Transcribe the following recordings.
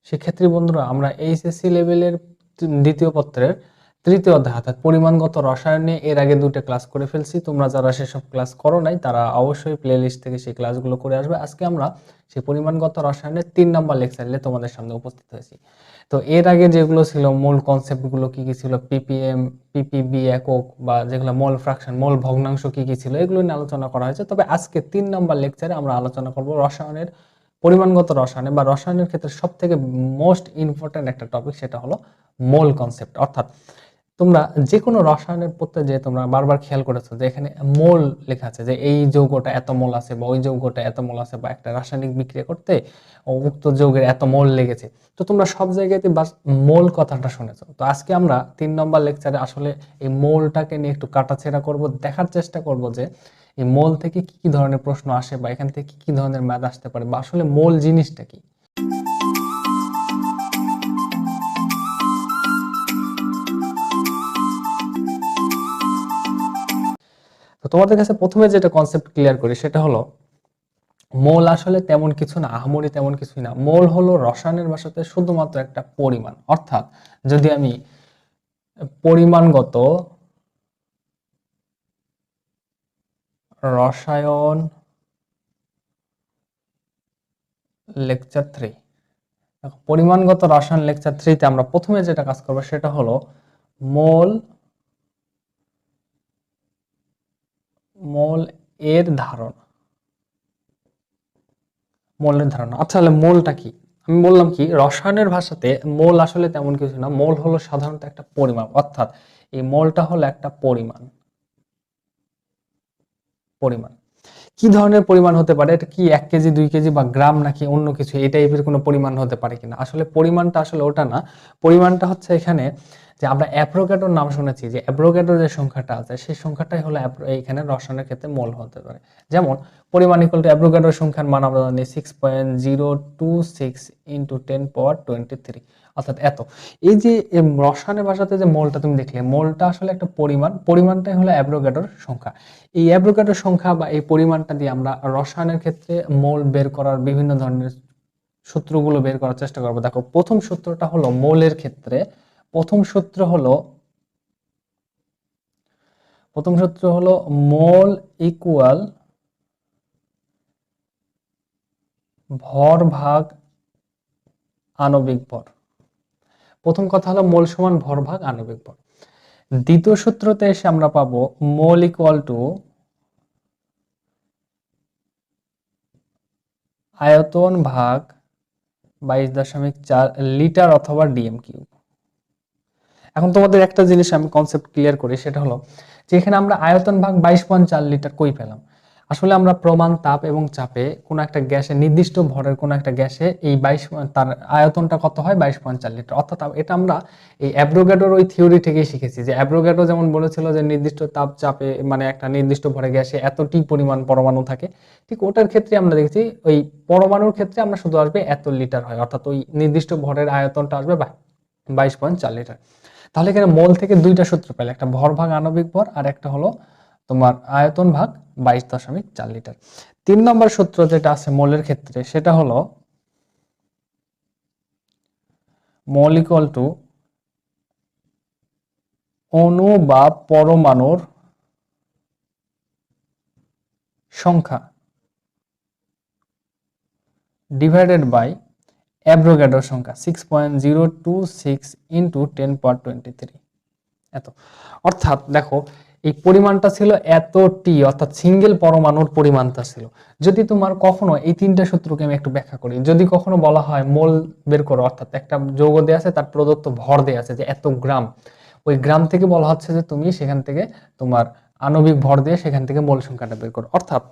শিক্ষার্থী বন্ধুরা, আমরা এইচএসসি লেভেলের দ্বিতীয় পত্রের তৃতীয় অধ্যায় অর্থাৎ পরিমাণগত রসায়ন নিয়ে এর আগে 2টা ক্লাস করে ফেলছি। তোমরা যারা সেসব ক্লাস করো নাই তারা অবশ্যই প্লেলিস্ট থেকে সেই ক্লাসগুলো করে আসবে। আজকে আমরা সেই পরিমাণগত রসায়নের 3 নম্বর লেকচার নিয়ে তোমাদের সামনে উপস্থিত হয়েছি। তো এর আগে যেগুলো ছিল মূল কনসেপ্টগুলো কি কি ছিল, পিপিএম, পিপিবি একক বা যেগুলো মোল ফ্র্যাকশন, মোল ভগ্নাংশ কি কি ছিল, এগুলো নিয়ে আলোচনা করা হয়েছে। তবে আজকে 3 নম্বর লেকচারে আমরা আলোচনা করব রসায়নের পরিমাণগত রসায়নে বা রসায়নের ক্ষেত্রে সব থেকে মোস্ট ইম্পর্টেন্ট একটা টপিক, সেটা হলো মোল কনসেপ্ট। অর্থাৎ তোমরা যে কোনো রসায়নের পড়তে যে তোমরা বারবার খেয়াল করেছো যে এখানে মোল লেখা আছে, যে এই যৌগটা এত মোল আছে বা ওই যৌগটা এত মোল আছে, বা একটা রাসায়নিক বিক্রিয়া করতে উক্ত যৌগের এত মোল লেগেছে। তো তোমরা সব জায়গাতে বাস মোল কথাটা শুনেছো। তো আজকে আমরা 3 নম্বর লেকচারে আসলে এই মোলটাকে নিয়ে একটু কাটাছেড়া করব, দেখার চেষ্টা করব যে এই মোল থেকে কি কি ধরনের প্রশ্ন আসে বা এখান থেকে কি কি ধরনের ম্যাথ আসতে পারে, বা আসলে মোল জিনিসটা কি। তো তোমাদের কাছে প্রথমে যেটা কনসেপ্ট ক্লিয়ার করি সেটা হলো মোল আসলে তেমন কিছু না, আহামরি তেমন কিছুই না। মোল হলো রসায়নের ভাষাতে শুধুমাত্র একটা পরিমাণ। অর্থাৎ যদি আমি পরিমাণগত রসায়ন লেকচার 3, পরিমাণগত রসায়ন লেকচার 3 তে আমরা প্রথমে যেটা কাজ করবো সেটা হলো মোল মোল এর ধারণা। মোলের ধারণা, আচ্ছা তাহলে মোলটা কি? আমি বললাম কি, রসায়নের ভাষাতে মোল আসলে তেমন কিছু না। মোল হলো সাধারণত একটা পরিমাপ। অর্থাৎ এই মোলটা হলো একটা পরিমাণ। পরিমাণ কি ধরনের পরিমাণ হতে পারে? এটা কি 1 কেজি, 2 কেজি বা গ্রাম, নাকি অন্য কিছু এই টাইপের কোনো পরিমাণ হতে পারে কিনা? আসলে পরিমাণটা আসলে ওটা না। পরিমাণটা হচ্ছে এখানে যে আমরা অ্যাভোগাড্রোর নাম শুনেছি, যে অ্যাভোগাড্রো যে সংখ্যাটা আছে সেই সংখ্যাটাই হলো এইখানে রসায়নের ক্ষেত্রে মোল হতে পারে। যেমন পরিমাণ ইকুয়াল টু অ্যাভোগাড্রোর সংখ্যার মান আমরা জানি 6.026 ইন্টু 10^23, অর্থাৎ এত। এই যে রসায়নের ভাষাতে যে মোলটা তুমি দেখলে, মোলটা আসলে একটা পরিমাণ। পরিমাণটাই হলো অ্যাভোগাড্রোর সংখ্যা। এই অ্যাভোগাড্রোর সংখ্যা বা এই পরিমাণটা দিয়ে আমরা রসায়নের ক্ষেত্রে মোল বের করার বিভিন্ন ধরনের সূত্রগুলো বের করার চেষ্টা করবো। দেখো, প্রথম সূত্রটা হলো মোলের ক্ষেত্রে, প্রথম সূত্র হলো মোল ইকুয়াল ভর ভাগ আণবিক ভর। প্রথম কথা হলো মোল সমান ভর ভাগ আণবিক ভর। দ্বিতীয় সূত্রতে এসে আমরা পাবো মোল ইকুয়াল টু আয়তন ভাগ 22.4 লিটার অথবা ডিএম কিউব। এখন তোমাদের একটা জিনিস আমি কনসেপ্ট ক্লিয়ার করি, সেটা হলো যে এখানে আমরা আয়তন ভাগ 22.4 লিটার কই পেলাম? আসলে আমরা প্রমাণ তাপ এবং চাপে কোনো একটা গ্যাসে, নির্দিষ্ট ভরের কোনো একটা গ্যাসে এই 22, তার আয়তনটা কত হয়? 22.4 লিটার। অর্থাৎ এটা আমরা এই অ্যাভোগাড্রোর ওই থিওরি থেকেই শিখেছি, যে অ্যাভোগাড্রো যেমন বলেছিল যে নির্দিষ্ট তাপ চাপে মানে একটা নির্দিষ্ট ভরে গ্যাসে এতটি পরিমাণ পরমাণু থাকে, ঠিক ওটার ক্ষেত্রে আমরা দেখছি ওই পরমাণুর ক্ষেত্রে আমরা শুধু আসবে এত লিটার হয়, অর্থাৎ ওই নির্দিষ্ট ভরের আয়তনটা আসবে 22.4 লিটার। তাহলে এখানে মোল থেকে 2টা সূত্র পেলে, একটা ভর ভাগ আণবিক ভর আর একটা হলো তোমার আয়তন ভাগ 22.4 লিটার। 3 নম্বর সূত্র যেটা আছে মোলের ক্ষেত্রে, সেটা হলো মোল ইকুয়াল টু অণু বা পরমাণুর সংখ্যা ডিভাইডেড বাই অ্যাভোগাড্রোর সংখ্যা 6.026 ইন্টু 10^23, এত। অর্থাৎ দেখো, এই পরিমাণটা ছিল এতটি, অর্থাৎ সিঙ্গেল পরমাণুর পরিমাণটা ছিল। যদি তোমার কখনো এই 3টা সূত্রকে আমি একটু ব্যাখ্যা করি, যদি কখনো বলা হয় মোল বের করো, অর্থাৎ একটা যৌগ দেয়া আছে, তার প্রদত্ত ভর দেয়া আছে যে এত গ্রাম, ওই গ্রাম থেকে বলা হচ্ছে যে তুমি সেখান থেকে তোমার আণবিক ভর দিয়ে সেখান থেকে মোল সংখ্যাটা বের করো। অর্থাৎ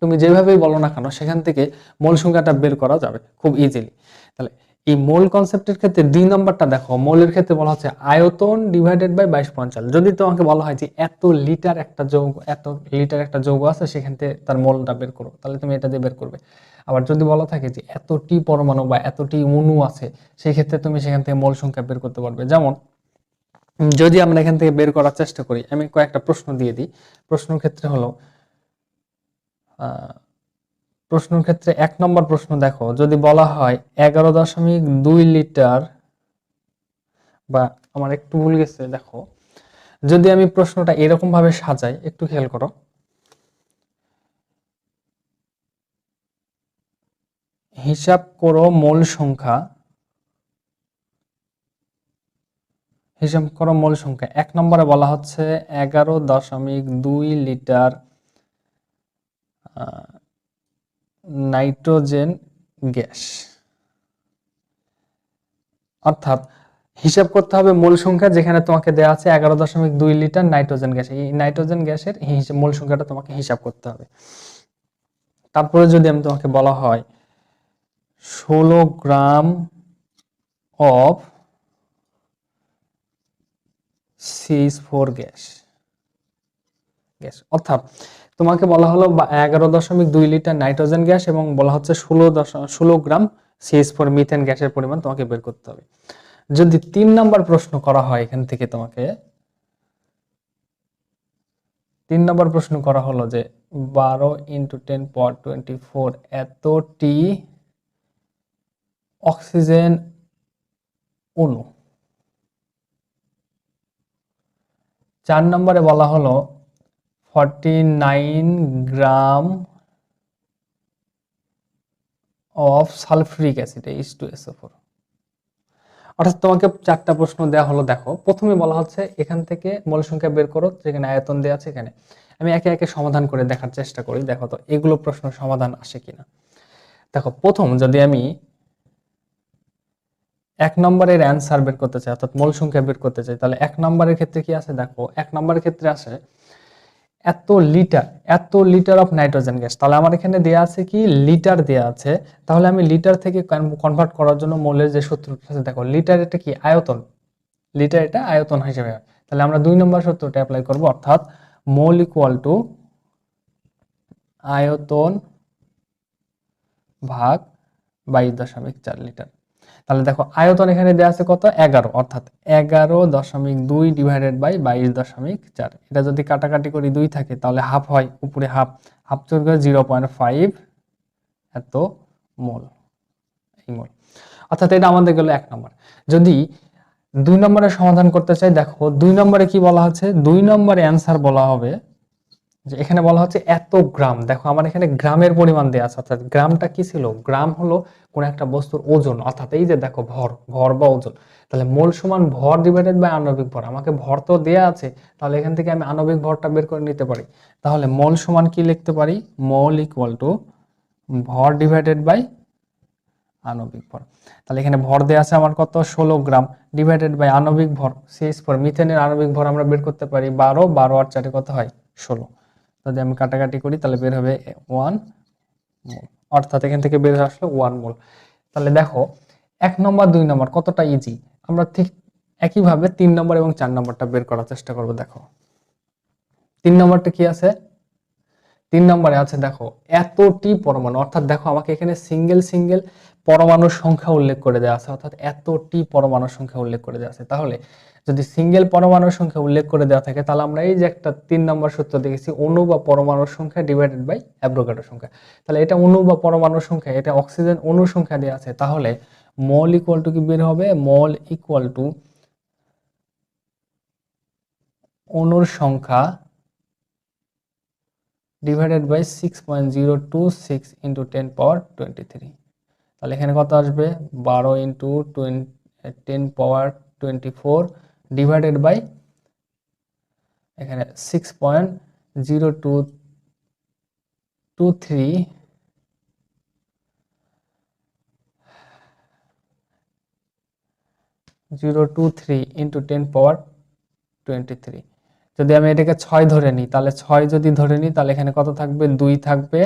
তুমি যেভাবেই বলো না কেন সেখান থেকে মোল সংখ্যাটা বের করা যাবে খুব ইজিলি। তাহলে এই মোল কনসেপ্টের ক্ষেত্রে 2 নম্বরটা দেখো, মোলের ক্ষেত্রে বলা হচ্ছে আয়তন ডিভাইডেড বাই 22.4। যদি তোমাকে বলা হয় যে এত লিটার একটা যৌগ, এত লিটার একটা যৌগ আছে, সেখান থেকে তার মোলটা বের করো, তাহলে তুমি এটা দিয়ে বের করবে। আবার যদি বলা থাকে যে এতটি পরমাণু বা এতটি অণু আছে, সেই ক্ষেত্রে তুমি সেখান থেকে মোল সংখ্যা বের করতে পারবে। যেমন যদি আমরা এখান থেকে বের করার চেষ্টা করি, আমি কয়েকটা প্রশ্ন দিয়ে দিই। প্রশ্নের ক্ষেত্রে হলো প্রশ্নের ক্ষেত্রে 1 নম্বর প্রশ্ন দেখো, যদি বলা হয় 11.2 লিটার, বা আমার একটু ভুল গেছে, দেখো যদি আমি প্রশ্নটা এরকম ভাবে সাজাই, একটু খেয়াল করো, হিসাব করো মোল সংখ্যা, হিসাব করো মোল সংখ্যা। 1 নম্বরে বলা হচ্ছে 11.2 লিটার নাইট্রোজেন গ্যাস, অর্থাৎ হিসাব করতে হবে মূল সংখ্যা, যেখানে তোমাকে দেওয়া আছে 11.2 লিটার নাইট্রোজেন গ্যাস। এই নাইট্রোজেন গ্যাসের মূল সংখ্যাটা তোমাকে হিসাব করতে হবে। তারপরে যদি আমি তোমাকে বলা হয় 16 গ্রাম অফ CH4 গ্যাস, অর্থাৎ তোমাকে বলা হলো 11.2 লিটার নাইট্রোজেন গ্যাস এবং বলা হচ্ছে 16 গ্রাম CH4 মিথেন গ্যাসের পরিমাণ তোমাকে বের করতে হবে। যদি 3 নম্বর প্রশ্ন করা হয়, এখান থেকে তোমাকে 3 নম্বর প্রশ্ন করা হলো যে 12 × 10⁻24 এতটি অক্সিজেন অণু। 4 নম্বরে বলা হলো 49 gram of sulphuric acid H2SO4। অর্থাৎ তোমাকে 4টা প্রশ্ন দেওয়া হলো। দেখো প্রথমে বলা হচ্ছে এখান থেকে মোল সংখ্যা বের করো, যেখানে আয়তন দেওয়া আছে। এখানে আমি একে একে সমাধান করে দেখার চেষ্টা করি, দেখো তো এগুলো প্রশ্ন সমাধান আসে কিনা। দেখো প্রথম যদি আমি 1 নম্বরের অ্যান্সার বের করতে চাই, অর্থাৎ মোল সংখ্যা বের করতে চাই, তাহলে 1 নম্বরের ক্ষেত্রে কি আছে, দেখো 1 নম্বরের ক্ষেত্রে আসে এত লিটার অফ নাইট্রোজেন গ্যাস। তাহলে আমার এখানে দেয়া আছে কি, লিটার দেয়া আছে। তাহলে আমি লিটার থেকে কনভার্ট করার জন্য মোলের যে সূত্রটা আছে, দেখো লিটার এটা কি, আয়তন, লিটার এটা আয়তন হিসেবে হয়। তাহলে আমরা 2 নম্বর সূত্রটা অ্যাপ্লাই করব, অর্থাৎ মোল ইকুয়াল টু আয়তন ভাগ 22.4 লিটার। তাহলে দেখো আয়তন এখানে দেওয়া আছে কত, 11, অর্থাৎ 11.2 ডিভাইডেড বাই 22.4। এটা যদি কাটাকাটি করি 2 থাকে, তাহলে হাফ হয়, উপরে হাফ চলে গেলে 0.5 এত মোল, এই মোল। অর্থাৎ এটা আমাদের গেল 1 নম্বর। যদি 2 নম্বরে সমাধান করতে চাই, দেখো 2 নম্বরে কি বলা আছে, 2 নম্বরে অ্যান্সার বলা হবে যে এখানে বলা হচ্ছে এত গ্রাম। দেখো আমার এখানে গ্রামের পরিমাণ দেয়া আছে, অর্থাৎ গ্রামটা কি ছিল, গ্রাম হলো কোন একটা বস্তুর ওজন, অর্থাৎ এই যে দেখো ভর বা ওজন। তাহলে মোল সমান ভর ডিভাইডেড বাই আণবিক ভর। আমাকে ভর তো দেয়া আছে, তাহলে এখান থেকে আমি আণবিক ভরটা বের করে নিতে পারি। তাহলে মোল সমান কি লিখতে পারি, মোল ইকুয়াল টু ভর ডিভাইডেড বাই আণবিক ভর। তাহলে এখানে ভর দেয়া আছে আমার কত, 16 গ্রাম, ডিভাইডেড বাই আণবিক ভর CH4 মিথেনের আণবিক ভর আমরা বের করতে পারি 12 আর 4 কত হয় 16। যদি আমি কাটাকাটি করি তাহলে বের হবে 1 মোল, অর্থাৎ এখান থেকে বের হয়ে আসলো 1 মোল। তাহলে দেখো 1 নম্বর 2 নম্বর কতটা ইজি। আমরা ঠিক একইভাবে 3 নম্বর এবং 4 নম্বরটা বের করার চেষ্টা করব। দেখো 3 নম্বরটা কি আছে, 3 নম্বরে আছে দেখো এতটি পরমাণু, অর্থাৎ দেখো আমাকে এখানে সিঙ্গেল পরমাণুর সংখ্যা উল্লেখ করে দেওয়া আছে, অর্থাৎ এতটি পরমাণুর সংখ্যা উল্লেখ করে দেওয়া আছে। তাহলে যদি সিঙ্গেল পরমাণুর সংখ্যা উল্লেখ করে দেওয়া থাকে, তাহলে আমরা এই যে একটা 3 নম্বর সূত্র দেখেছি, অণু বা পরমাণুর সংখ্যা ডিভাইডেড বাই অ্যাভোগাড্রো সংখ্যা। তাহলে এটা অণু বা পরমাণুর সংখ্যা, এটা অক্সিজেন অণুর সংখ্যা দেওয়া আছে। তাহলে মোল ইকুয়াল টু কি বের হবে, মোল ইকুয়াল টু অণুর সংখ্যা ডিভাইডেড বাই 6.026 ইন্টু 10⁻23। তাহলে এখানে কত আসবে, 12 ইন্টু 10⁻24 ডিভাইডেড বাই এখানে 6.0223 ইন্টু 10⁻23। যদি আমি এটাকে 6 ধরে নিই, তাহলে 6 যদি ধরে নিই, তাহলে এখানে কত থাকবে, 2 থাকবে,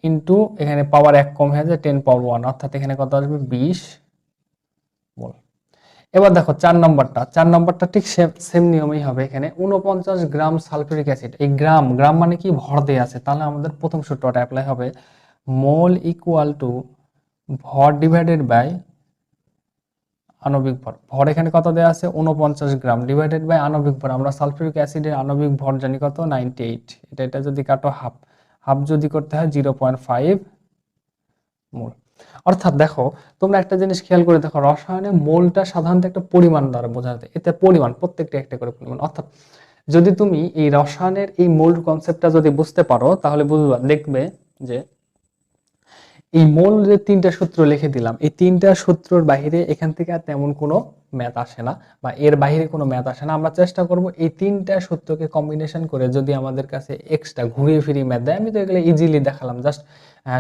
ইন্টু এখানে পাওয়ার 1 কম হয়ে যায় 10⁻1, অর্থাৎ এখানে কত আসবে 20 মোল। এবার দেখো 4 নম্বরটা ঠিক সেম নিয়মেই হবে। এখানে 49 গ্রাম সালফিউরিক অ্যাসিড, এই গ্রাম মানে কি, ভর দেয়া আছে। তাহলে আমাদের প্রথম সূত্রটা অ্যাপ্লাই হবে, মোল ইকুয়াল টু ভর ডিভাইডেড বাই আণবিক ভর। ভর এখানে কত দেয়া আছে, 49 গ্রাম, ডিভাইডেড বাই আণবিক ভর। আমরা সালফিউরিক অ্যাসিডের আণবিক ভর জানি কত, 98। এটা যদি কাটো হাফ যদি করতে হয় 0.5 মোল। অর্থাৎ দেখো, তোমরা একটা জিনিস খেয়াল করে দেখো, রসায়নে মোলটা সাধারণত একটা পরিমাণ দ্বারা বোঝা যায়। এতে পরিমাণ, প্রত্যেকটা একটা করে পরিমাণ। অর্থাৎ যদি তুমি এই রসায়নের এই মোল কনসেপ্টটা যদি বুঝতে পারো, তাহলে বুঝবা, দেখবে যে এই মোল যে তিনটা সূত্র লিখে দিলাম, এই তিনটা সূত্রের বাইরে এখান থেকে আর তেমন কোনো ম্যাথ আসে না, বা এর বাইরে কোনো ম্যাথ আসে না। আমরা চেষ্টা করব এই তিনটা সূত্রকে কম্বিনেশন করে যদি আমাদের কাছে এক্সট্রা ঘুরিয়ে ফিরিয়ে ম্যাথ দেয়, আমি তো এগুলো ইজিলি দেখালাম, জাস্ট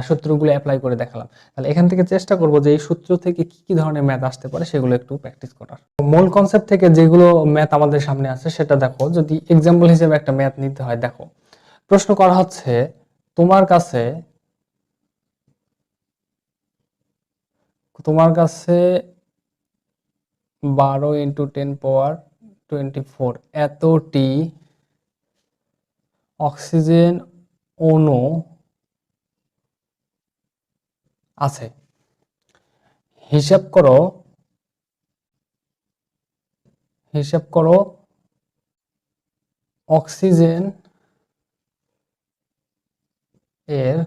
সূত্রগুলো অ্যাপ্লাই করে দেখালাম। তাহলে এখান থেকে চেষ্টা করব যে এই সূত্র থেকে কি কি ধরনের ম্যাথ আসতে পারে সেগুলো একটু প্র্যাকটিস করার। মূল কনসেপ্ট থেকে যেগুলো ম্যাথ আমাদের সামনে আছে সেটা দেখো, যদি এক্সাম্পল হিসেবে একটা ম্যাথ নিতে হয়, দেখো প্রশ্ন করা হচ্ছে তোমার কাছে 12 × 10⁻24 এতটি অক্সিজেন অণু আছে। হিসাব করো অক্সিজেন এর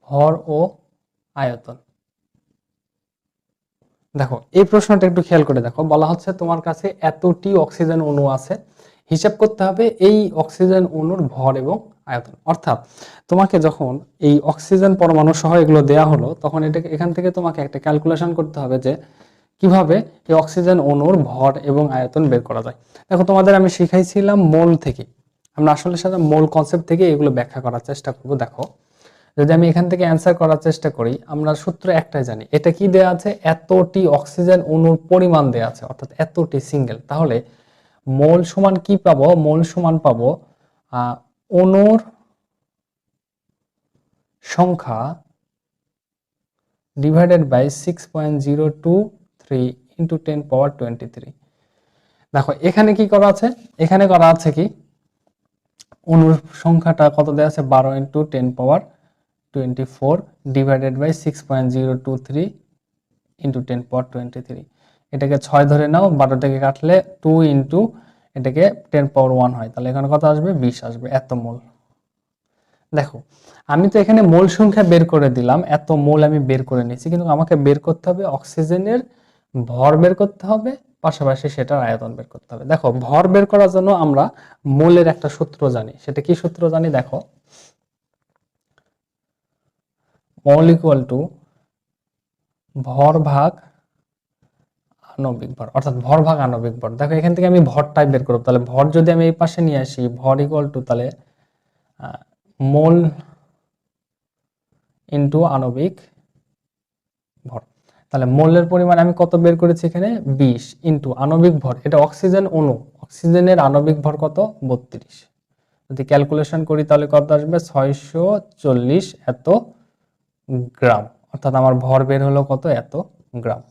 ভর ও আয়তন। দেখো এই প্রশ্নটা একটু খেয়াল করে দেখো, বলা হচ্ছে তোমার কাছে এতটি অক্সিজেন অণু আছে, হিসাব করতে হবে এই অক্সিজেন অণুর ভর এবং আয়তন। অর্থাৎ তোমাকে যখন এই অক্সিজেন পরমাণু সহ এগুলো দেয়া হলো, তখন এটাকে এখান থেকে তোমাকে একটা ক্যালকুলেশন করতে হবে যে কিভাবে এই অক্সিজেন অণুর ভর এবং আয়তন বের করা যায়। দেখো তোমাদের আমি শিখাইছিলাম মোল থেকে, আমরা আসলে সাথে মোল কনসেপ্ট থেকে এগুলো ব্যাখ্যা করার চেষ্টা করব। দেখো যদি আমি এখান থেকে অ্যান্সার করার চেষ্টা করি, আমরা সূত্র একটাই জানি, এটা কি দেয়া আছে, এতটি অক্সিজেন অণুর পরিমাণ দেয়া আছে, অর্থাৎ এতটি সিঙ্গেল। তাহলে মোল সমান কি পাবো, মোল সমান পাবো অণুর সংখ্যা ডিভাইডেড বাই 6.023 ইন্টু 10⁻23। দেখো এখানে কি করা আছে, এখানে করা আছে কি, অণুর সংখ্যাটা কত দেওয়া আছে, 12 × 10⁻24 ডিভাইডেড বাই 6.023 ইন্টু 10⁻23। এটাকে 6 ধরে নাও, 12 থেকে কাটলে 2 ইন্টু এটাকে 10⁻1 হয়, তাহলে এখানে কত আসবে, 20 আসবে, এত মোল। দেখো আমি তো এখানে মোল সংখ্যা বের করে দিলাম, এত মোল আমি বের করে নিয়েছি, কিন্তু আমাকে বের করতে হবে অক্সিজেনের ভর বের করতে হবে, পাশাপাশি সেটার আয়তন বের করতে হবে। দেখো ভর বের করার জন্য আমরা মোলের একটা সূত্র জানি, সেটা কি সূত্র জানি, দেখো মোল ইকুয়াল টু ভর ভাগ আণবিক ভর, অর্থাৎ ভর ভাগ আণবিক ভর। দেখো এখান থেকে আমি ভরটাই বের করব, তাহলে ভর যদি আমি এই পাশে নিয়ে আসি, ভর ইকুয়াল টু তাহলে মোল ইন্টু আণবিক ভর। তাহলে মোলের পরিমাণ আমি কত বের করেছি এখানে, 20 ইন্টু আণবিক ভর, এটা অক্সিজেন অণু, অক্সিজেনের আণবিক ভর কত, 32। যদি ক্যালকুলেশন করি তাহলে কত আসবে, 640 এত গ্রাম, অর্থাৎ আমার ভর বের হলো কত, এত গ্রাম।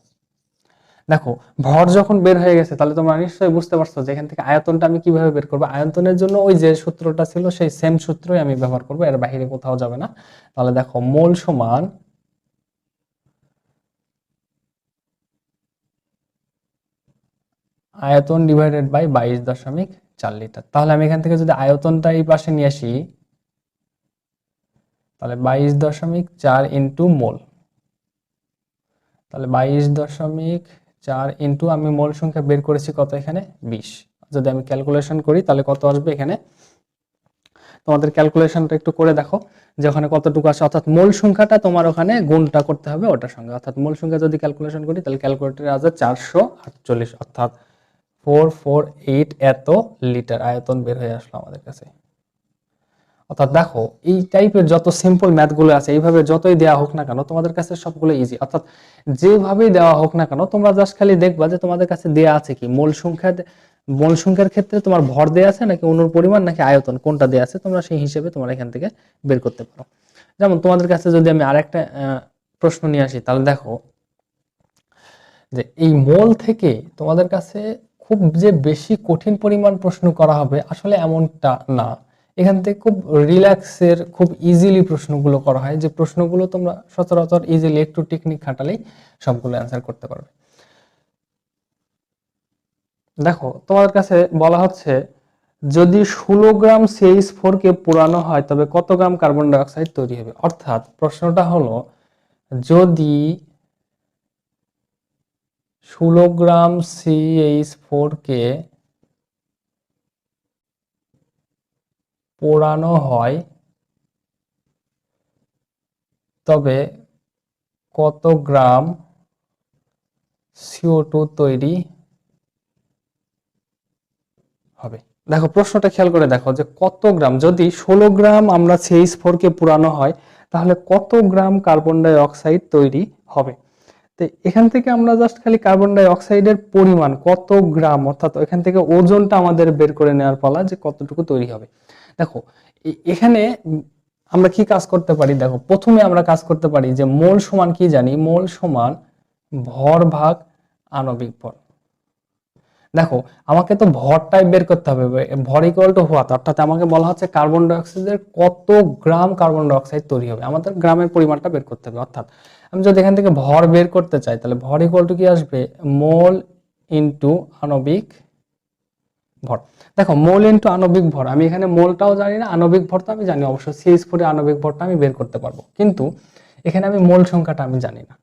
দেখো ভর যখন বের হয়ে গেছে, তাহলে তোমরা নিশ্চয়ই বুঝতে পারছো যে এখান থেকে আয়তনটা আমি কিভাবে বের করবো। আয়তনের জন্য ওই যে সূত্রটা ছিল সেই সেম সূত্রই আমি ব্যবহার করবো, এর বাইরে কোথাও যাবে না। তাহলে দেখো মোল সমান আয়তন ডিভাইডেড বাই 22.4 লিটার। তাহলে আমি এখান থেকে যদি আয়তনটা এই পাশে নিয়ে আসি, তাহলে 22.4 ইন্টু মোল, তাহলে 22.4 ইন্টু আমি মোল সংখ্যা বের করেছি কত, এখানে 20। যদি আমি ক্যালকুলেশন করি তাহলে কত আসবে, এখানে তোমাদের ক্যালকুলেশনটা একটু করে দেখো যে ওখানে কতটুকু আসে, অর্থাৎ মোল সংখ্যাটা তোমার ওখানে গুণটা করতে হবে ওটার সঙ্গে। অর্থাৎ মোল সংখ্যা যদি ক্যালকুলেশন করি তাহলে ক্যালকুলেটরে আসবে 448, অর্থাৎ 448 এত লিটার আয়তন বের হয়ে আসলো আমাদের কাছে। অর্থাৎ দেখো এই টাইপের যত সিম্পল ম্যাথগুলো আছে, এইভাবে যতই দেওয়া হোক না কেন তোমাদের কাছে সবগুলো ইজি। অর্থাৎ যেভাবেই দেওয়া হোক না কেন, তোমরা জাস্ট খালি দেখবা যে তোমাদের কাছে দেয়া আছে কি, মোল সংখ্যার ক্ষেত্রে তোমার ভর দেয়া আছে নাকি অণুর পরিমাণ নাকি আয়তন, কোনটা দেয়া আছে, তোমরা সেই হিসেবে তোমরা এখান থেকে বের করতে পারো। যেমন তোমাদের কাছে যদি আমি আরেকটা প্রশ্ন নিয়ে আসি, তাহলে দেখো যে এই মোল থেকে তোমাদের কাছে খুব যে বেশি কঠিন পরিমাণ প্রশ্ন করা হবে আসলে এমনটা না। এখান থেকে খুব রিল্যাক্সের, খুব ইজিলি প্রশ্নগুলো করা হয়, যে প্রশ্নগুলো তোমরা সচরাচর ইজিলি একটু টেকনিক খাটালেই সবগুলো অ্যান্সার করতে পারবে। দেখো তোমাদের কাছে বলা হচ্ছে যদি 16 গ্রাম CH4 কে পোড়ানো হয় তবে কত গ্রাম কার্বন ডাই অক্সাইড তৈরি হবে? অর্থাৎ প্রশ্নটা হলো যদি 16 গ্রাম CH4 কে পোড়ানো হয় তবে কত গ্রাম CO2 তৈরি হবে? দেখো প্রশ্নটা খেয়াল করে দেখো যে কত গ্রাম, যদি 16 গ্রাম আমরা CH4 কে পোড়ানো হয় তাহলে কত গ্রাম কার্বন ডাই অক্সাইড তৈরি হবে। তো এখান থেকে আমরা জাস্ট খালি কার্বন ডাই অক্সাইডের পরিমাণ কত গ্রাম, অর্থাৎ এখান থেকে ওজনটা আমাদের বের করে নেওয়ার পালা যে কতটুকু তৈরি হবে। দেখো এখানে আমরা কি কাজ করতে পারি, দেখো প্রথমে আমরা কাজ করতে পারি যে মোল সমান কি জানি, মোল সমান ভর ভাগ আণবিক ভর। দেখো আমাকে তো ভরটাই বের করতে হবে, ভর ইকুয়াল টু হোয়াট, অর্থাৎ আমাকে বলা হচ্ছে কার্বন ডাই অক্সাইডের কত গ্রাম কার্বন ডাই অক্সাইড তৈরি হবে, আমাদের গ্রামের পরিমাণটা বের করতে হবে। অর্থাৎ আমি যদি এখান থেকে ভর বের করতে চাই তাহলে ভর ইকুয়াল টু কি আসবে, মোল ইনটু আণবিক ভর। দেখো মোল ইনটু আণবিক ভর, আমি এখানে মোলটাও জানি না, আণবিক ভর তো আমি জানি অবশ্য, CH4 এর আণবিক ভরটা আমি বের করতে পারবো, কিন্তু এখানে আমি মোল সংখ্যাটা আমি জানি না,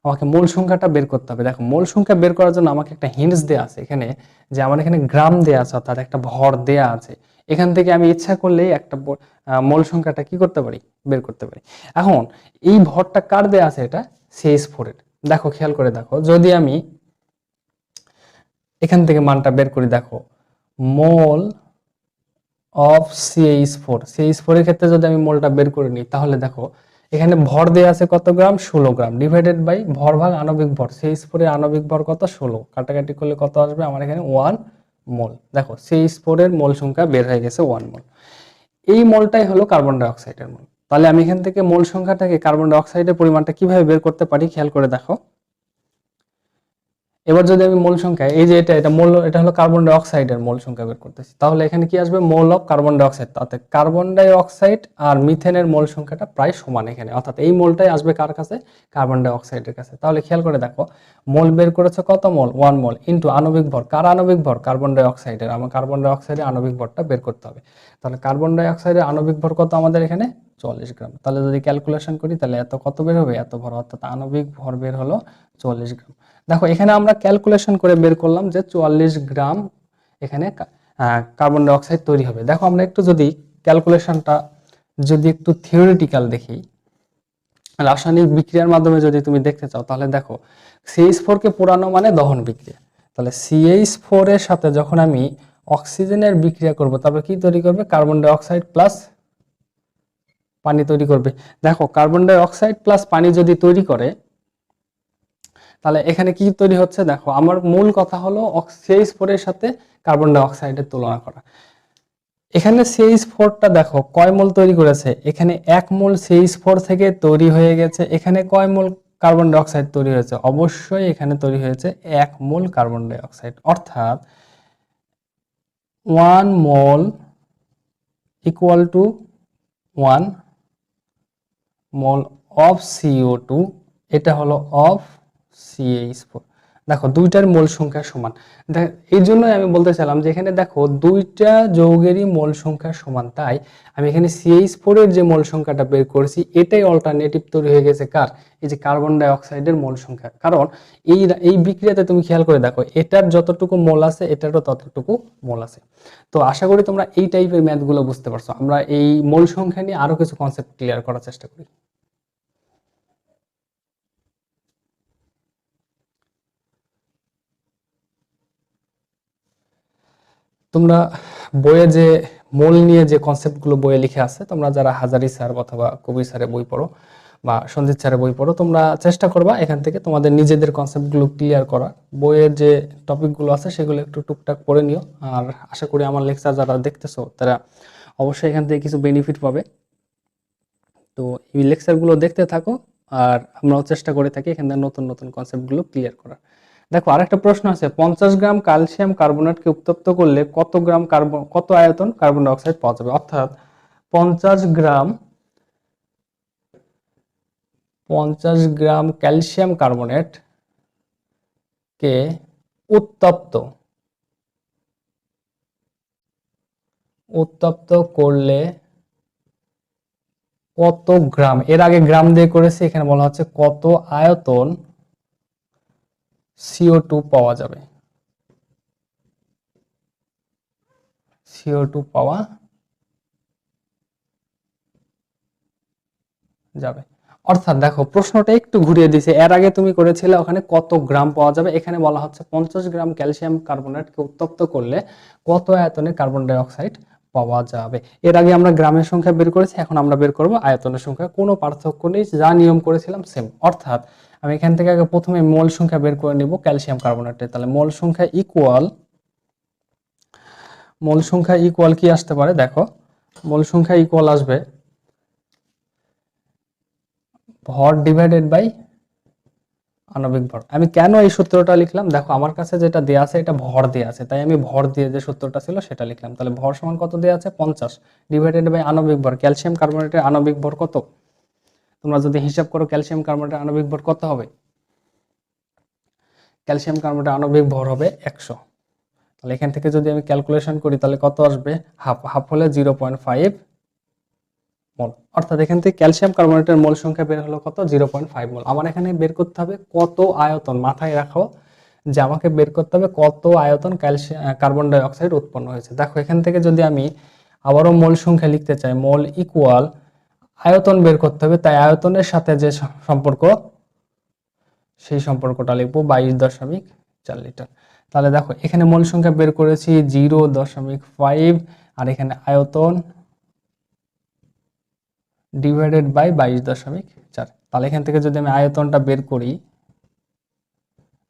আমাকে মোল সংখ্যাটা বের করতে হবে। দেখো মোল সংখ্যা বের করার জন্য আমাকে একটা হিন্টস দেয়া আছে এখানে, যে আমার এখানে গ্রাম দেয়া আছে, অর্থাৎ একটা ভর দেয়া আছে, এখান থেকে আমি ইচ্ছা করলেই একটা মোল সংখ্যাটা কি করতে পারি, বের করতে পারি। এখন এই ভরটা কার দেয়া আছে, এটা CH4 এর। দেখো খেয়াল করে দেখো, যদি আমি এখান থেকে মানটা বের করি, দেখো মোল অফ CH4 এর ক্ষেত্রে যদি আমি মোলটা বের করে নিই তাহলে দেখো এখানে ভর দেয়া আছে কত গ্রাম, 16 গ্রাম, ডিভাইডেড বাই ভর ভাগ আণবিক ভর, CH4 এর আণবিক ভর কত, 16, কাটাকাটি করলে কত আসবে আমার এখানে 1 মোল। দেখো CH4 এর মোল সংখ্যা বের হয়ে গেছে 1 মোল। এই মোলটাই হলো কার্বন ডাই অক্সাইডের মোল। তাহলে আমি এখান থেকে মোল সংখ্যাটাকে, কার্বন ডাই অক্সাইডের পরিমাণটা কিভাবে বের করতে পারি খেয়াল করে দেখো। এবার যদি আমি মোল সংখ্যা, এই যে এটা মোল, এটা হলো কার্বন ডাই অক্সাইডের মোল সংখ্যা বের করতেছি, তাহলে এখানে কি আসবে, মোল অফ কার্বন ডাই অক্সাইড, তাতে কার্বন ডাই অক্সাইড আর মিথেনের মোল সংখ্যাটা প্রায় সমান এখানে, অর্থাৎ এই মোলটাই আসবে কার কাছে, কার্বন ডাই অক্সাইডের কাছে। তাহলে খেয়াল করে দেখো মোল বের করেছে কত, মোল 1 মোল, ইনটু আণবিক ভর, কার আণবিক ভর, কার্বন ডাই অক্সাইডের, আমার কার্বন ডাই অক্সাইডের আণবিক ভরটা বের করতে হবে। তাহলে কার্বন ডাই অক্সাইডের আণবিক ভর কত আমাদের এখানে, 44 গ্রাম। তাহলে যদি ক্যালকুলেশন করি তাহলে এত কত বের হবে, এত ভর, অর্থাৎ আণবিক ভর বের হলো 44 গ্রাম। দেখো এখানে আমরা ক্যালকুলেশন করে বের করলাম যে 44 গ্রাম এখানে কার্বন ডাই অক্সাইড তৈরি হবে। দেখো আমরা একটু যদি ক্যালকুলেশনটা যদি একটু থিওরিটিক্যাল দেখি, রাসায়নিক বিক্রিয়ার মাধ্যমে যদি তুমি দেখতে চাও তাহলে দেখো CH4 কে পোড়ানো মানে দহন বিক্রিয়া, তাহলে CH4 এর সাথে যখন আমি অক্সিজেনের বিক্রিয়া করব তারপর কি তৈরি করবে, কার্বন ডাই অক্সাইড প্লাস পানি তৈরি করবে। দেখো কার্বন ডাই অক্সাইড প্লাস পানি যদি তৈরি করে তাহলে এখানে কি তৈরি হচ্ছে, দেখো আমার মূল কথা হলো CH4 এর সাথে কার্বন ডাই অক্সাইডের তুলনা করা। এখানে CH4টা দেখো কয় মোল তৈরি করেছে, এখানে 1 মোল CH4 থেকে তৈরি হয়ে গেছে, এখানে কয় মোল কার্বন ডাই অক্সাইড তৈরি হয়েছে, অবশ্যই এখানে তৈরি হয়েছে 1 মোল কার্বন ডাই অক্সাইড, অর্থাৎ 1 mole equal to 1 mole of CO2, এটা হলো অফ CH4। দেখো দুইটার মোল সংখ্যা সমান, এই জন্যই আমি বলতে চাইলাম যে এখানে দেখো দুইটা যৌগেরই মোল সংখ্যা সমান, তাই আমি এখানে CH4 এর যে মোল সংখ্যাটা বের করেছি এটাই অল্টারনেটিভ তৈরি হয়ে গেছে কার, এই যে কার্বন ডাই অক্সাইডের মোল সংখ্যা। কারণ এই বিক্রিয়াতে তুমি খেয়াল করে দেখো এটার যতটুকু মোল আছে এটারও ততটুকু মোল আছে। তো আশা করি তোমরা এই টাইপের ম্যাথগুলো বুঝতে পারছো। আমরা এই মোল সংখ্যা নিয়ে আরো কিছু কনসেপ্ট ক্লিয়ার করার চেষ্টা করি। তোমরা বইয়ে যে মোল নিয়ে যে কনসেপ্টগুলো বইয়ে লিখে আছে, তোমরা যারা হাজারি স্যার অথবা কবির স্যারের বই পড়ো বা সঞ্জিত স্যারের বই পড়ো, তোমরা চেষ্টা করবা এখান থেকে তোমাদের নিজেদের কনসেপ্টগুলো ক্লিয়ার করা। বইয়ের যে টপিকগুলো আছে সেগুলো একটু টুকটাক পড়ে নিও। আর আশা করি আমার লেকচার যারা দেখতেছো তারা অবশ্যই এখান থেকে কিছু বেনিফিট পাবে। তো এই লেকচারগুলো দেখতে থাকো, আর আমরাও চেষ্টা করে থাকি এখান থেকে নতুন নতুন কনসেপ্টগুলো ক্লিয়ার করার। দেখো আরেকটা প্রশ্ন আছে, 50 গ্রাম ক্যালসিয়াম কার্বনেটকে উত্তপ্ত করলে কত গ্রাম কত আয়তন কার্বন ডাই অক্সাইড পাওয়া যাবে, অর্থাৎ 50 গ্রাম 50 গ্রাম ক্যালসিয়াম কার্বনেট কে উত্তপ্ত উত্তপ্ত করলে কত গ্রাম, এর আগে গ্রাম দিয়ে করেছি, এখানে বলা হচ্ছে কত আয়তন CO2 পাওয়া যাবে, CO2 পাওয়া যাবে। অর্থাৎ দেখো প্রশ্নটা একটু ঘুরিয়ে দিয়েছে, এর আগে তুমি করেছিলে ওখানে কত গ্রাম পাওয়া যাবে, এখানে বলা হচ্ছে 50 গ্রাম ক্যালসিয়াম কার্বনেটকে উত্তপ্ত করলে কত আয়তনে কার্বন ডাই অক্সাইড পাওয়া যাবে। এর আগে আমরা গ্রামের সংখ্যা বের করেছি, এখন আমরা বের করব আয়তনের সংখ্যা, কোনো পার্থক্য নেই, যা নিয়ম করেছিলাম সেম। অর্থাৎ আমি এখান থেকে আগে প্রথমে মোল সংখ্যা বের করে নিব ক্যালসিয়াম কার্বনেটের, তাহলে মোল সংখ্যা ইকুয়াল কি আসতে পারে, দেখো মোল সংখ্যা ইকুয়াল আসবে ভর ডিভাইডেড বাই আণবিক ভর। আমি কেন এই সূত্রটা লিখলাম, দেখো আমার কাছে যেটা দেয়া আছে এটা ভর দেয়া আছে, তাই আমি ভর দিয়ে যে সূত্রটা ছিল সেটা লিখলাম। তাহলে ভর সমান কত দেয়া আছে, 50 ডিভাইডেড বাই আণবিক ভর। ক্যালসিয়াম কার্বনেটের আণবিক ভর কত, তোমরা যদি হিসাব করো ক্যালসিয়াম কার্বনেটের আণবিক ভর কত হবে, ক্যালসিয়াম কার্বনেটের আণবিক ভর হবে 100। তাহলে এখান থেকে যদি আমি ক্যালকুলেশন করি তাহলে কত আসবে, হাফ হলে 0.5 মোল। অর্থাৎ এখান থেকে ক্যালসিয়াম কার্বনেটের মোল সংখ্যা বের হলো কত, 0.5 মোল। আমার এখানে বের করতে হবে কত আয়তন, মাথায় রাখো যে আমাকে বের করতে হবে কত আয়তন কার্বন ডাই অক্সাইড উৎপন্ন হয়েছে। দেখো এখান থেকে যদি আমি আবারও মোল সংখ্যা লিখতে চাই, মোল ইকুয়াল আয়তন বের করতে হবে, তাই আয়তনের সাথে যে সম্পর্ক সেই সম্পর্কটা লিখবো 22.4 লিটার। তাহলে দেখো এখানে মোল সংখ্যা বের করেছি 0.5 আর এখানে আয়তন ডিভাইডেড বাই 22.4। তাহলে এখান থেকে যদি আমি আয়তনটা বের করি,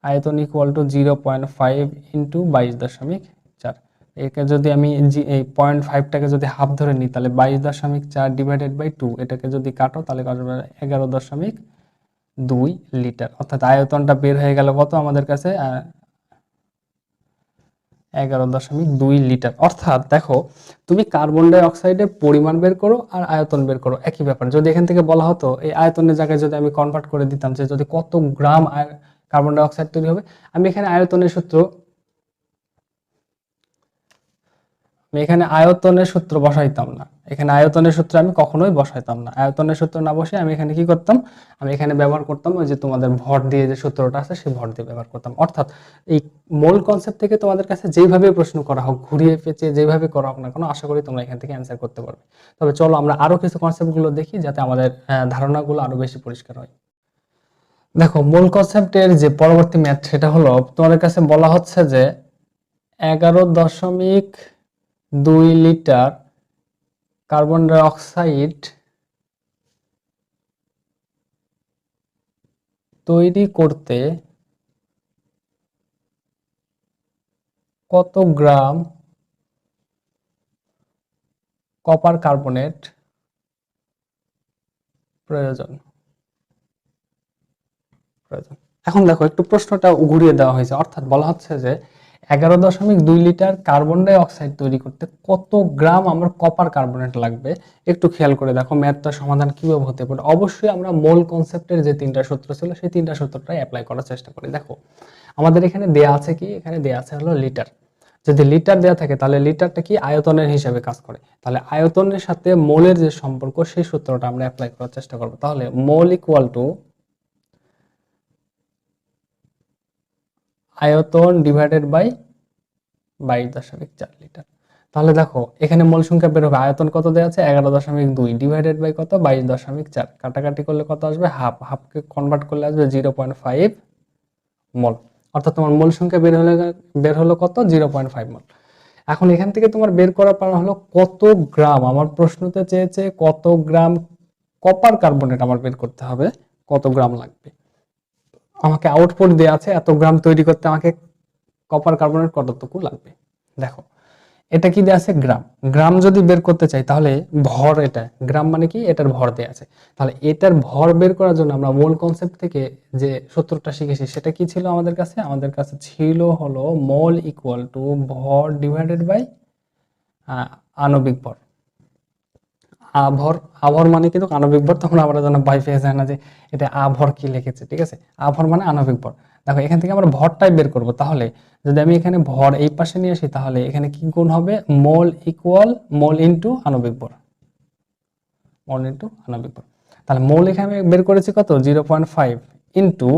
আয়তন ইকুয়াল টু 0.5 ইন্টু 22.4। একে যদি আমি এই 0.5টাকে যদি হাফ ধরে নিই তাহলে 22.4 ডিভাইডেড বাই 2, এটাকে যদি কাটো তাহলে আসবে 11.2 লিটার। অর্থাৎ আয়তনটা বের হয়ে গেল কত আমাদের কাছে, 11.2 লিটার। অর্থাৎ দেখো তুমি কার্বন ডাই অক্সাইডের পরিমাণ বের করো আর আয়তন বের করো, একই ব্যাপার। যদি এখান থেকে বলা হতো এই আয়তনের জায়গায় যদি আমি কনভার্ট করে দিতাম যে যদি কত গ্রাম কার্বন ডাই অক্সাইড তৈরি হবে, আমি এখানে আয়তনের সূত্র বসাইতাম না, এখানে আয়তনের সূত্র আমি কখনোই বসাইতাম না। আয়তনের সূত্র না বসে আমি এখানে কি করতাম, আমি এখানে ব্যবহার করতাম ওই যে তোমাদের ভর দিয়ে যে সূত্রটা আছে সেই ভর দিয়ে ব্যবহার করতাম। অর্থাৎ এই মোল কনসেপ্ট থেকে তোমাদের কাছে যেইভাবে প্রশ্ন করা হোক, ঘুরিয়ে পেঁচিয়ে যেভাবে করা হোক না কেন, আশা করি তোমরা এখান থেকে অ্যান্সার করতে পারবে। তবে চলো আমরা আরো কিছু কনসেপ্টগুলো দেখি যাতে আমাদের ধারণাগুলো আরো বেশি পরিষ্কার হয়। দেখো মূল কনসেপ্টের যে পরবর্তী ম্যাথ সেটা হলো তোমাদের কাছে বলা হচ্ছে যে 11.2 লিটার কার্বন ডাই অক্সাইড তৈরি করতে কত গ্রাম কপার কার্বনেট প্রয়োজন। এখন দেখো একটু প্রশ্নটা ঘুরিয়ে দেওয়া হয়েছে, অর্থাৎ বলা হচ্ছে যে 11.2 লিটার কার্বন ডাই অক্সাইড তৈরি করতে কত গ্রাম আমার কপার কার্বনেট লাগবে। একটু খেয়াল করে দেখো ম্যাথটা সমাধান কিভাবে হতে পারে। অবশ্যই আমরা মোল কনসেপ্টের যে 3টা সূত্র ছিল সেই 3টা সূত্রটাই অ্যাপ্লাই করার চেষ্টা করি। দেখো আমাদের এখানে দেয়া আছে কি, এখানে দেয়া আছে হলো লিটার। যদি লিটার দেয়া থাকে তাহলে লিটারটা কি আয়তনের হিসাবে কাজ করে, তাহলে আয়তনের সাথে মোলের যে সম্পর্ক সেই সূত্রটা আমরা অ্যাপ্লাই করার চেষ্টা করব। তাহলে মোল ইকুয়াল টু আয়তন ডিভাইডেড বাই 22.4 লিটার। তাহলে দেখো এখানে মোল সংখ্যা বের হবে, আয়তন কত দেওয়া আছে 11.2 ডিভাইডেড বাই কত 22.4, কাটাকাটি করলে কত আসবে, হাফকে কনভার্ট করলে আসবে 0.5 মোল। অর্থাৎ তোমার মোল সংখ্যা বের হলো কত 0.5 মোল। এখন এখান থেকে তোমার বের করা পারা হলো কত গ্রাম, আমার প্রশ্নতে চেয়েছে কত গ্রাম কপার কার্বনেট আমার বের করতে হবে, কত গ্রাম লাগবে। আমাকে আউটপুট দেওয়া আছে এত গ্রাম তৈরি করতে আমাকে কপার কার্বনেট কতটুকু লাগবে। দেখো এটা কি দেওয়া আছে, গ্রাম। গ্রাম যদি বের করতে চাই তাহলে ভর, এটা গ্রাম মানে কি, এটার ভর দেওয়া আছে। তাহলে এটার ভর বের করার জন্য আমরা মূল কনসেপ্ট থেকে যে সূত্রটা শিখেছি সেটা কি ছিল আমাদের কাছে ছিল হলো মোল ইকুয়াল টু ভর ডিভাইডেড বাই আণবিক ভর। আভর মানে কিন্তু আণবিক ভর, তখন আমরা যেন ভয় পেয়ে যায় না যে এটা আভর কি লিখেছে, ঠিক আছে। আভর মানে আণবিক ভর, দেখো এখান থেকে আমরা ভরটাই বের করব, তাহলে যদি আমি এখানে ভর এই পাশে নিয়ে আসি তাহলে এখানে কি গুণ হবে, মোল ইকুয়াল মোল ইনটু আণবিক ভর, মোল ইনটু আণবিক ভর। তাহলে মোল এখানে বের করেছি কত 0.5 ইনটু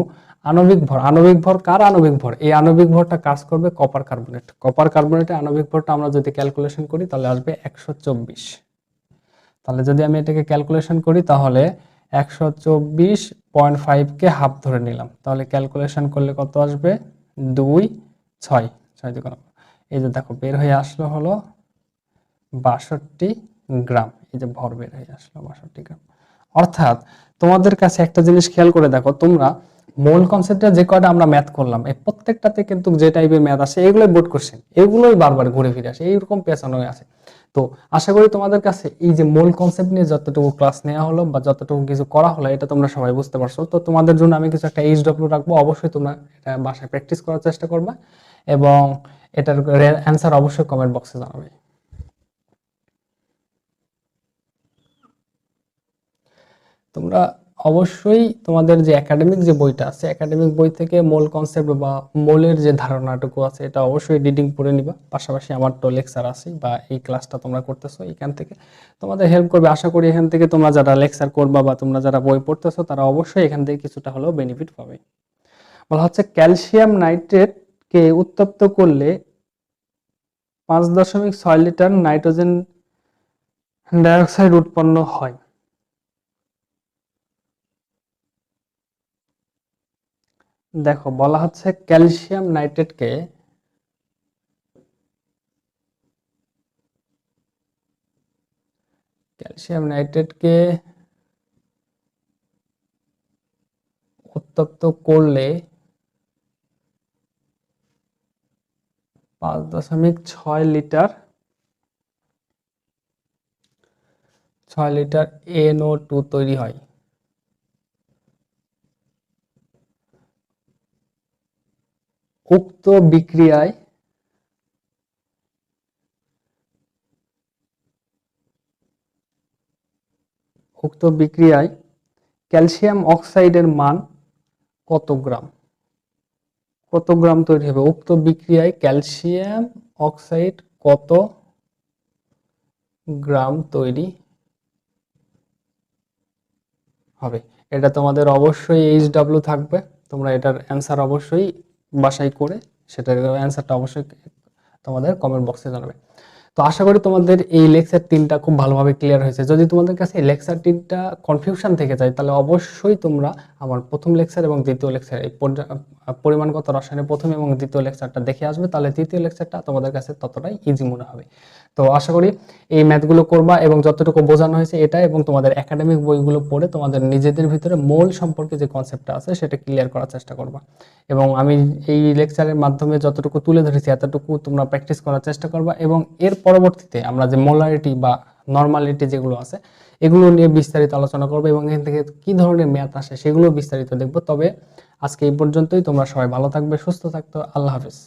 আণবিক ভর। আণবিক ভর কার আণবিক ভর, এই আণবিক ভরটা কাজ করবে কপার কার্বনেট। কপার কার্বনেটের আণবিক ভরটা আমরা যদি ক্যালকুলেশন করি তাহলে আসবে 124। তাহলে যদি আমি এটাকে ক্যালকুলেশন করি তাহলে 124.5 কে হাফ ধরে নিলাম, তাহলে ক্যালকুলেশন করলে কত আসবে 2 6 6 দিয়ে গুণ। এই যে দেখো বের হয়ে আসলো হলো 62 গ্রাম। এই যে ভর বের হয়ে আসলো 62 গ্রাম। অর্থাৎ তোমাদের কাছে একটা জিনিস খেয়াল করে দেখো, তোমরা মোল কনসেপ্টটা যে কয়টা আমরা ম্যাথ করলাম এই প্রত্যেকটাতে কিন্তু যে টাইপের ম্যাথ আসে এগুলোই বোর্ড কোশ্চেন, এগুলোই বারবার ঘুরে ফিরে আসে, এইরকম পেছানো আছে। তো আশা করি তোমাদের কাছে এই যে মূল কনসেপ্ট নিয়ে যতটুকু ক্লাস নেওয়া হলো বা যতটুকু কিছু করা হলো এটা তোমরা সবাই বুঝতে পারছো। তো তোমাদের জন্য আমি কিছু একটা এইচডব্লিউ রাখবো, অবশ্যই তোমরা এটা বাসায় প্র্যাকটিস করার চেষ্টা করবে এবং এটার অ্যান্সার অবশ্যই কমেন্ট বক্সে জানাবে। তোমরা অবশ্যই তোমাদের যে একাডেমিক যে বইটা আছে একাডেমিক বই থেকে মোল কনসেপ্ট বা মোলের যে ধারণাটুকু আছে এটা অবশ্যই রিডিং পড়ে নিবা। পাশাপাশি আমার তো লেকচার আছে বা এই ক্লাসটা তোমরা করতেছো এখান থেকে তোমাদের হেল্প করবে। আশা করি এখান থেকে তোমরা যারা লেকচার করবা বা তোমরা যারা বই পড়তেছো তারা অবশ্যই এখান থেকে কিছুটা হলেও বেনিফিট পাবে। বলা হচ্ছে ক্যালসিয়াম নাইট্রেটকে উত্তপ্ত করলে 5.6 লিটার নাইট্রোজেন ডাইঅক্সাইড উৎপন্ন হয়। দেখো বলা হচ্ছে ক্যালসিয়াম নাইট্রেটকে উত্তপ্ত করলে 5.6 লিটার 6 লিটার NO2 তৈরি হয়। উক্ত বিক্রিয়ায় ক্যালসিয়াম অক্সাইডের মান কত গ্রাম তৈরি হবে। উক্ত বিক্রিয়ায় ক্যালসিয়াম অক্সাইড কত গ্রাম তৈরি হবে। এটা তোমাদের অবশ্যই এইচডব্লিউ থাকবে, তোমরা এটার অ্যান্সার অবশ্যই বাসায় করে সেটার অ্যান্সারটা অবশ্যই তোমাদের কমেন্ট বক্সে জানাবে। তো আশা করি তোমাদের এই লেকচার 3টা খুব ভালোভাবে ক্লিয়ার হয়েছে। যদি তোমাদের কাছে এই লেকচার 3টা কনফিউশন থেকে যায় তাহলে অবশ্যই তোমরা আমার প্রথম লেকচার এবং দ্বিতীয় লেকচার এই পরিমাণগত রসায়নের প্রথম এবং দ্বিতীয় লেকচারটা দেখে আসবে, তাহলে তৃতীয় লেকচারটা তোমাদের কাছে ততটাই ইজি মনে হবে। তো আশা করি এই ম্যাথগুলো করবা এবং যতটুকু বোঝানো হয়েছে এটা এবং তোমাদের একাডেমিক বইগুলো পড়ে তোমাদের নিজেদের ভিতরে মোল সম্পর্কে যে কনসেপ্টটা আছে সেটা ক্লিয়ার করার চেষ্টা করবা। এবং আমি এই লেকচারের মাধ্যমে যতটুকু তুলে ধরেছি এতটুকু তোমরা প্র্যাকটিস করার চেষ্টা করবা এবং এর পরবর্তীতে আমরা যে মোলারিটি বা নরমালিটি যেগুলো আছে এগুলো নিয়ে বিস্তারিত আলোচনা করবো এবং এখান থেকে কি ধরনের ম্যাথ আসে সেগুলো বিস্তারিত দেখবো। তবে আজকে এই পর্যন্তই, তোমরা সবাই ভালো থাকবে, সুস্থ থাকতো, আল্লাহ হাফেজ।